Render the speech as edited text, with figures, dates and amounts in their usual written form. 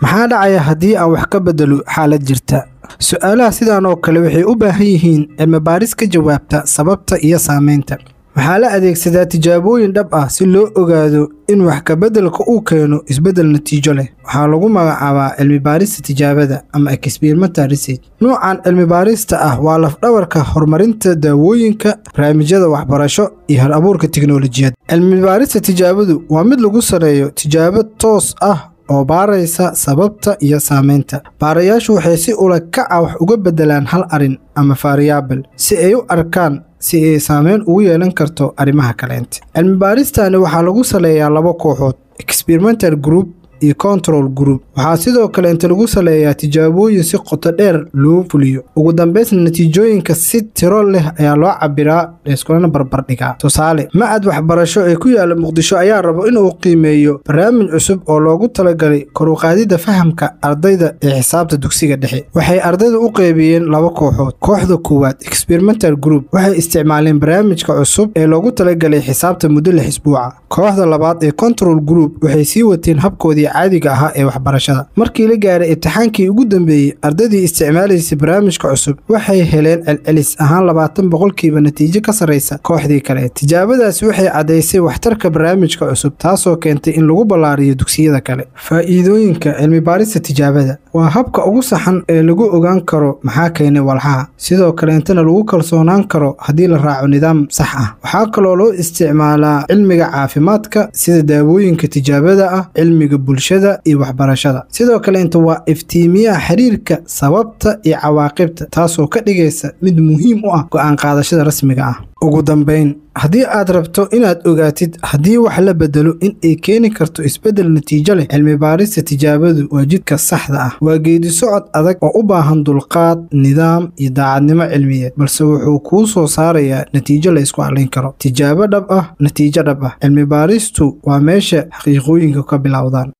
maxaa dhacaya haddii aan wax ka bedelo xaalad jirta? su'aalaha sidaan oo kale waxay u baahan yihiin cilmi baaris ka jawaabta sababta iyo saameynta. waxaa la adeegsadaa tijaabooyin dhab ah si loo ogaado in wax ka beddelka uu keeno isbeddel natiijo leh. waxaa lagu magacaabaa cilmi baarista tijaabada ama experimental research. noocan cilmi baarista ah waa laf-dhabarka horumarinta daawooyinka, barnaamijyada waxbarasho iyo hal-abuurka tiknoolajiyadda. cilmi baarista tijaabadu waa mid lagu sareeyo tijaabo toos ah oo baaraysa sababta iyo saameynta. baarayaashu waxay si ula kac ah wax uga beddelaan hal arrin ama variable si ay u arkaan si ay saameyn ugu yeelan karto arrimaha kaleenta. cilmi baaristani waxaa lagu saleeyaa 2 kooxood, experimental group iyo control group. waxaa sidoo kale inta lagu saleeyaa tijaabooyin si qoto dheer loo fuliyo. ugu dambeysna natiijooyinka si tiro leh ayaa loo cabiraa iskulana barbardhigaa. tusaale, macad waxbarasho ee ku yaala Muqdisho ayaa rabo inuu qiimeeyo barnaamij cusub oo loogu talagalay kor u qaadida fahamka ardayda ee xisaabta dugsiga dhexe. waxay ardayda u qaybiyeen 2 kooxood. kooxda koowaad experimental group waxay isticmaaleen barnaamijka cusub ee loogu talagalay xisaabta muddo 6 isbuuca. kooxda labaad ee control group waxay sii wateen habkoodii caadiga ahaa ee waxbarashada. markii la gaaray imtixaankii ugu dambeeyay, ardaydii isticmaalaysay barnaamijka cusub waxay heleen celcelis ahaan 20% natiijo ka sareysa kooxdii kale. tijaabadaasi waxay caddaysay waxtarka barnaamijka cusub, taasoo keentay in lagu ballaariyo dugsiyada kale. faa'iidooyinka cilmi baarista tijaabada waa habka ugu saxan ee lagu ogaan karo maxaa keenay walxaha, sidoo kale intana lagu kalsoonaan karo haddii la raaco nidaam sax ah. waxaa kaloo loo isticmaalaa cilmiga caafimaadka sida daawooyinka tijaabada ah, cilmiga bulshada iyo waxbarashada. sidoo kale inta waa iftiimiyaha xiriirka sababta iyo cawaaqibta, taasoo ka dhigaysa mid muhiim u ah go'aan qaadashada rasmiga ah. ugu dambeyn, haddii aad rabto inaad ogaatid haddii wax la bedelo in ay keeni karto isbeddel natiijo leh, cilmi baarista tijaabadu waa jidka saxda ah. waa geedi socod adag oo u baahan dulqaad, nidaam iyo daacadnimo cilmiyeed, balse wuxuu kuu soo saarayaa natiijo la isku halayn karo. tijaabo dhab ah, natiijo dhab ah. cilmi baaristu waa meesha xaqiiqooyinka ka bilowdaan.